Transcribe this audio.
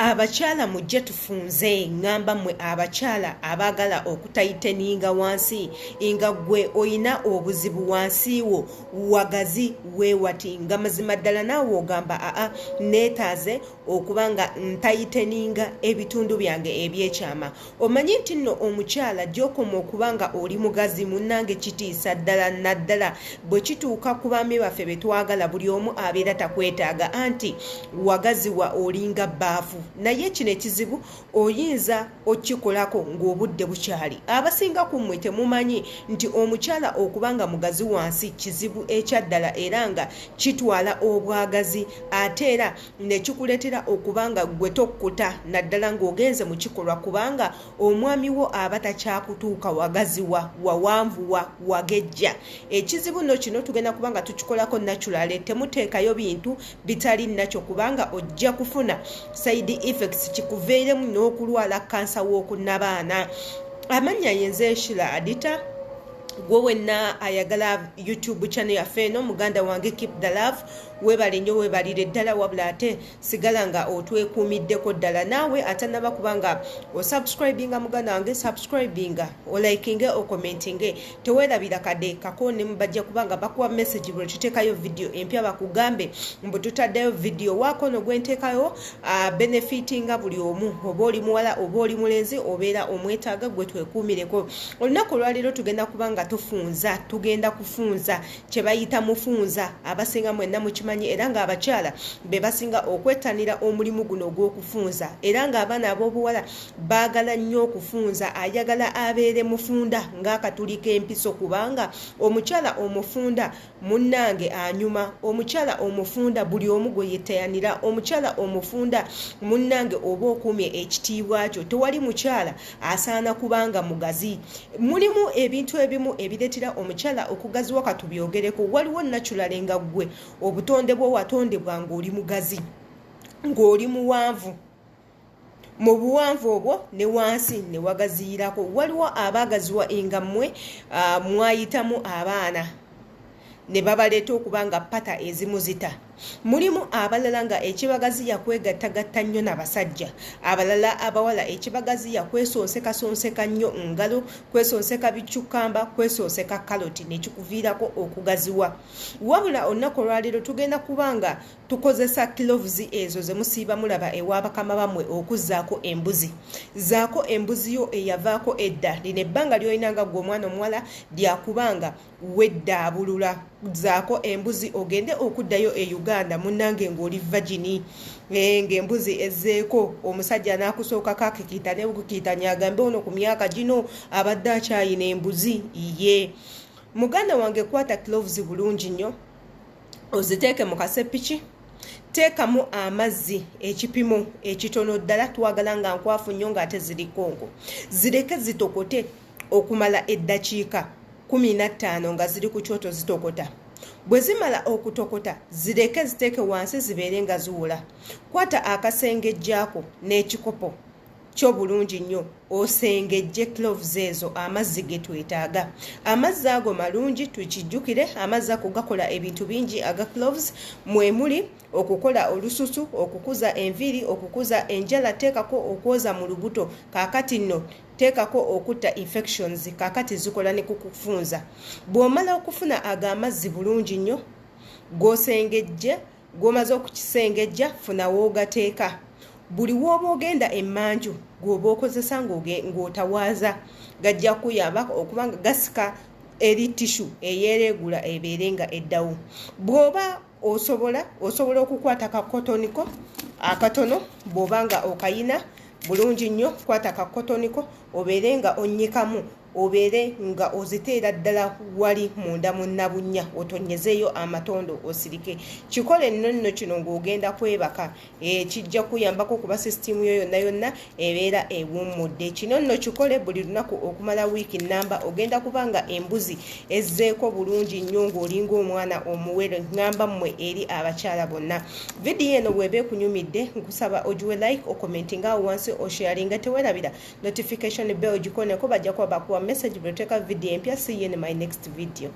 Abakyala mujje tufunze ngamba mwe abakyala abagala okutayiteninga wansi inga gwe oyina obuzibu wansi wo wagazi wewati nga mazima ddala naawe ogamba neetaaze okubanga ntayiteninga ebitundu byange ebyekyama. Omanyi nti nno omukyala gy'okoma okubanga oli mugazi munnange kitiisa ddala naddala bwe kituuka ku baami baffe be twagala buli omu abeera takwetaaga anti wagaziwa olinga bbaafu. Naye kino ekizibu oyinza okikolako ng'obudde bukyali. Abasinga ku mmwe temumanyi nti omukyala okubanga mugazi wansi kizibu ekyaddala era nga kitwala obwagazi ate era ne kikuleetera okubanga gwe tokkuta naddala ng'ogenze mu kikolwa kubanga omwami wo aba takyakutuuka wagaziwa wawanvuwa wagejja. Ekizibu nno kino tugenda kubanga tukikolako naturale, temuteekayo bintu bitali nakyo kubanga ojja kufuna side effects kikuveeremu n'okulwala kansa w'okunnabaana. Amannya yenze Shila Adita gwe wenna ayagala YouTube channel yaffe eno muganda wange keep the love webale nnyo webalire ddala wabula ate sigala nga otwekuumiddeko ddala naawe atanaba kubanga osubscribinga muganda wange subscribinga olikinge okomentinge teweerabira kadde kako ne mubajja kubanga bakuwa message bwe tuteekayo video empya bakugambe mbu tutaddeyo video wako no gwenteekayo benefitinga buli omu oba oli muwala oba oli mulenzi obeera omwetaaga gwe twekuumireko. Olunaku olwaleero tugenda kufunza kye bayita mufunza abasinga mwenna mukimanyi era nga abakyala be basinga okwetanira omulimu guno ogw'okufunza era nga abaana ab'obuwala baagala nnyo okufunza ayagala abeere mufunda ng'akatuli k'empiso kubanga omukyala omufunda munnange anyuma, omukyala omufunda buli omu gwe yettayanira, omukyala omufunda munnange oba okuumye ekitiibwa kyo. Tewali mukyala asaana kubanga mugazi. Mulimu ebintu ebimu ebireetera omukyala okugaziwa katubyogereko. Waliwo naturale nga gwe obutonde bwo watondebwa ng'oli mugazi ng'oli muwanvu mu buwanvu obwo ne wansi ne wagaziirako. Waliwo abaagaziwa enga mmwe mwayitamu abaana ne babaleeta okubanga pata ezimu zita. Mulimu abalala nga ekibagaziya kwegattagatta nnyo n'abasajja, abalala abawala ekibagaziya kwesonseka nnyo ngalo, kwesonseka biccukamba, kwesonseka kaloti ne kikuviirako okugaziwa. Wabula olunaku olwaleero tugenda kubanga tukozesa gloves ezo ze musiiba mulaba ewa bakama bammwe okuzzaako embuzi. Zaako embuzi yo eyavaako edda lino ebbanga ly'oyinanga gwe omwana omuwala lyakubanga weddaabulula. Zaako embuzi ogende okuddayo e Uganda munnange ng'oli vagini ng'embuzi ezzeeko omusajja n'akusooka kakikiita ne bukikiitanya agambe ono ku myaka gino abadde akyayina embuzi ye. Muganda wange kwata gloves bulungi nnyo oziteeke mu kasepiki, teekamu amazzi ekipimo ekitono ddala, twagala nga nkwafu nnyo ng'ate ziri kongo. Zireke zitokote okumala eddakiika 15 nga ziri ku kyoto zitokota. Bwe zimala okutokota zireke ziteeke wansi zibeere nga ziwula. Kwata akasengejjaako n'ekikopo kyo bulungi nnyo osengejje gloves ezo amazzi ge twetaaga. Amazzi ago malungi tukijjukire amazzi ago gakola ebintu bingi aga gloves mwemuli okukola olususu, okukuza enviiri, okukuza enjala, teekako okwoza mu lubuto. Kaakati nno teekako okutta infections kaakati zikola ne kukufunza. Bw'omala okufuna aga amazzi bulungi nnyo g'osengejje, gw'omaze okukisengejja funa w'ogateeka. Buli w'oba ogenda emmanju gw'oba okozesa ng'otawaaza gajja kuyamba okubanga gasika eri tishu eyeeregula ebeere nga eddawo. Bw'oba osobola okukwata kakotoniko akatono bw'oba nga okayina bulungi nnyo, kwata kakotoniko obeere nga onnyikamu, obeere nga oziteera ddala wali munda mu nnabunnya, otonyezeeyo amatondo osirike. Kikole nno kino ng'ogenda kwebaka kijja kuyambako kuba sisitimu yo yonna yonna ebeera ewummudde. Kino nno kikole buli lunaku okumala wiiki nnamba ogenda kubanga embuzi ezzeeko bulungi nnyo ng'olinga omwana omuwere. Ngamba mmwe eri abakyala bonna. Vidiyo eno bw'eba ekunyumidde nkusaba ogiwe like, okomentinga awo wansi, osharinga. Teweerabira notification bell gikoneko bajja kuba bakuwa message bwe tuteeka video empya. See you in my next video.